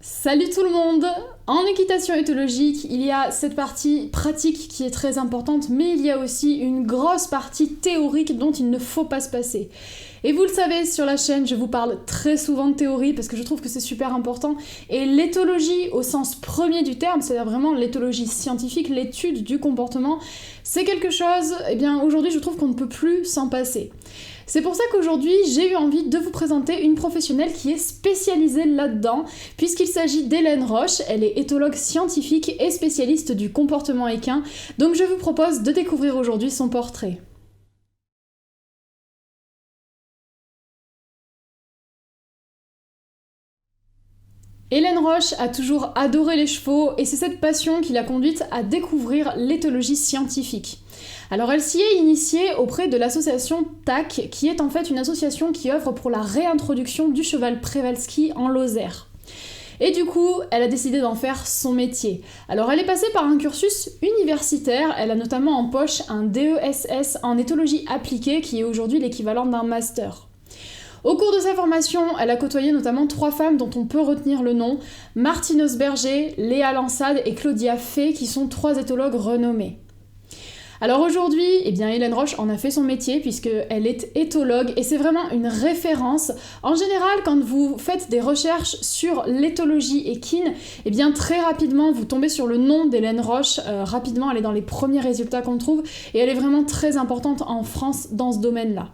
Salut tout le monde! En équitation éthologique, il y a cette partie pratique qui est très importante, mais il y a aussi une grosse partie théorique dont il ne faut pas se passer. Et vous le savez, sur la chaîne, je vous parle très souvent de théorie parce que je trouve que c'est super important. Et l'éthologie, au sens premier du terme, c'est-à-dire vraiment l'éthologie scientifique, l'étude du comportement, c'est quelque chose, aujourd'hui je trouve qu'on ne peut plus s'en passer. C'est pour ça qu'aujourd'hui, j'ai eu envie de vous présenter une professionnelle qui est spécialisée là-dedans, puisqu'il s'agit d'Hélène Roche. Elle est éthologue scientifique et spécialiste du comportement équin, donc je vous propose de découvrir aujourd'hui son portrait. Hélène Roche a toujours adoré les chevaux et c'est cette passion qui l'a conduite à découvrir l'éthologie scientifique. Alors elle s'y est initiée auprès de l'association TAC, qui est en fait une association qui œuvre pour la réintroduction du cheval Przewalski en Lozère. Et du coup, elle a décidé d'en faire son métier. Alors elle est passée par un cursus universitaire, elle a notamment en poche un DESS en éthologie appliquée qui est aujourd'hui l'équivalent d'un master. Au cours de sa formation, elle a côtoyé notamment 3 femmes dont on peut retenir le nom, Martine Osberger, Léa Lansade et Claudia Fay, qui sont 3 éthologues renommés. Alors aujourd'hui, Hélène Roche en a fait son métier puisqu'elle est éthologue et c'est vraiment une référence. En général, quand vous faites des recherches sur l'éthologie équine, très rapidement vous tombez sur le nom d'Hélène Roche. Rapidement, elle est dans les premiers résultats qu'on trouve et elle est vraiment très importante en France dans ce domaine-là.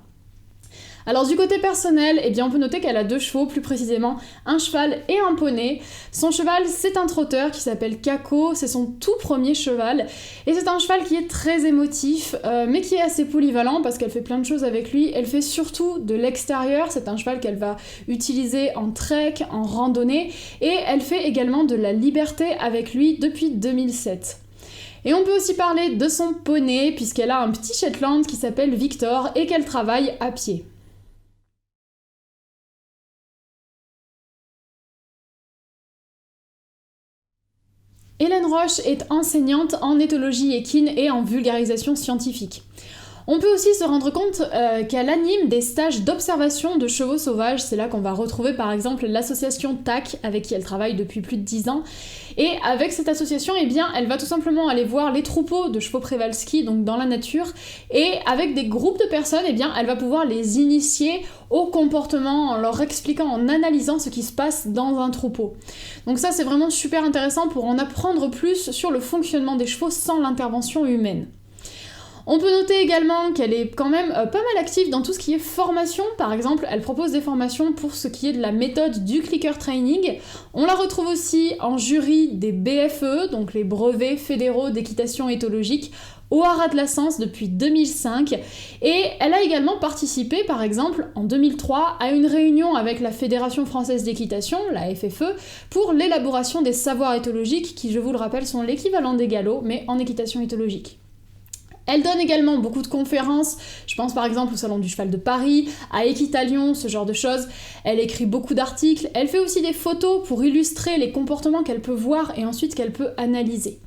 Alors du côté personnel, on peut noter qu'elle a 2 chevaux, plus précisément un cheval et un poney. Son cheval, c'est un trotteur qui s'appelle Kako, c'est son tout premier cheval. Et c'est un cheval qui est très émotif, mais qui est assez polyvalent parce qu'elle fait plein de choses avec lui. Elle fait surtout de l'extérieur, c'est un cheval qu'elle va utiliser en trek, en randonnée. Et elle fait également de la liberté avec lui depuis 2007. Et on peut aussi parler de son poney, puisqu'elle a un petit Shetland qui s'appelle Victor et qu'elle travaille à pied. Hélène Roche est enseignante en éthologie équine et en vulgarisation scientifique. On peut aussi se rendre compte qu'elle anime des stages d'observation de chevaux sauvages. C'est là qu'on va retrouver par exemple l'association TAC avec qui elle travaille depuis plus de 10 ans. Et avec cette association, elle va tout simplement aller voir les troupeaux de chevaux Przewalski, donc dans la nature, et avec des groupes de personnes, elle va pouvoir les initier au comportement en leur expliquant, en analysant ce qui se passe dans un troupeau. Donc ça, c'est vraiment super intéressant pour en apprendre plus sur le fonctionnement des chevaux sans l'intervention humaine. On peut noter également qu'elle est quand même pas mal active dans tout ce qui est formation. Par exemple, elle propose des formations pour ce qui est de la méthode du clicker training. On la retrouve aussi en jury des BFE, donc les brevets fédéraux d'équitation éthologique, au Haras de la Sens depuis 2005. Et elle a également participé, par exemple, en 2003, à une réunion avec la Fédération française d'équitation, la FFE, pour l'élaboration des savoirs éthologiques, qui, je vous le rappelle, sont l'équivalent des galops, mais en équitation éthologique. Elle donne également beaucoup de conférences, je pense par exemple au Salon du Cheval de Paris, à Équitalion, ce genre de choses. Elle écrit beaucoup d'articles, elle fait aussi des photos pour illustrer les comportements qu'elle peut voir et ensuite qu'elle peut analyser.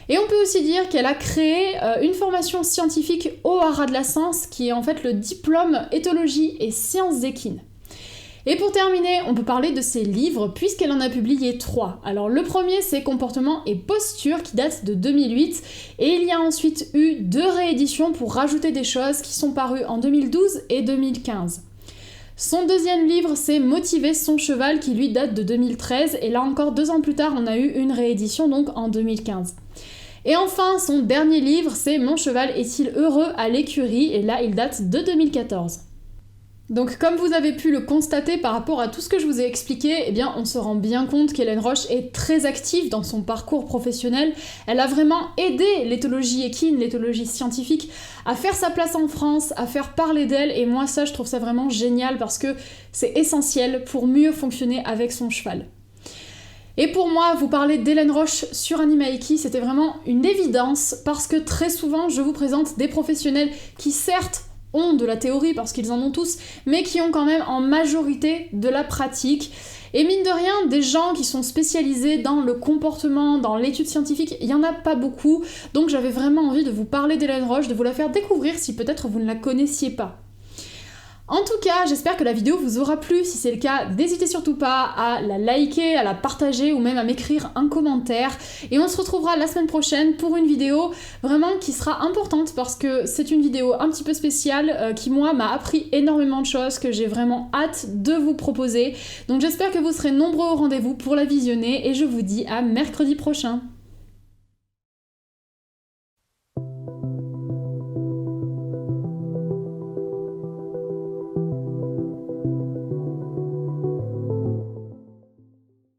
Et on peut aussi dire qu'elle a créé une formation scientifique au Haras de la Sens, qui est en fait le diplôme éthologie et sciences équines. Et pour terminer, on peut parler de ses livres, puisqu'elle en a publié 3. Alors le premier, c'est Comportement et posture, qui date de 2008, et il y a ensuite eu 2 rééditions pour rajouter des choses qui sont parues en 2012 et 2015. Son deuxième livre, c'est Motiver son cheval, qui lui date de 2013, et là encore 2 ans plus tard, on a eu une réédition, donc en 2015. Et enfin, son dernier livre, c'est Mon cheval est-il heureux à l'écurie, et là il date de 2014. Donc comme vous avez pu le constater par rapport à tout ce que je vous ai expliqué, on se rend bien compte qu'Hélène Roche est très active dans son parcours professionnel. Elle a vraiment aidé l'éthologie équine, l'éthologie scientifique, à faire sa place en France, à faire parler d'elle, et moi ça je trouve ça vraiment génial parce que c'est essentiel pour mieux fonctionner avec son cheval. Et pour moi, vous parler d'Hélène Roche sur Animaiki, c'était vraiment une évidence parce que très souvent je vous présente des professionnels qui certes ont de la théorie parce qu'ils en ont tous, mais qui ont quand même en majorité de la pratique. Et mine de rien, des gens qui sont spécialisés dans le comportement, dans l'étude scientifique, il n'y en a pas beaucoup, donc j'avais vraiment envie de vous parler d'Hélène Roche, de vous la faire découvrir si peut-être vous ne la connaissiez pas. En tout cas, j'espère que la vidéo vous aura plu. Si c'est le cas, n'hésitez surtout pas à la liker, à la partager ou même à m'écrire un commentaire. Et on se retrouvera la semaine prochaine pour une vidéo vraiment qui sera importante parce que c'est une vidéo un petit peu spéciale qui, moi, m'a appris énormément de choses que j'ai vraiment hâte de vous proposer. Donc j'espère que vous serez nombreux au rendez-vous pour la visionner et je vous dis à mercredi prochain.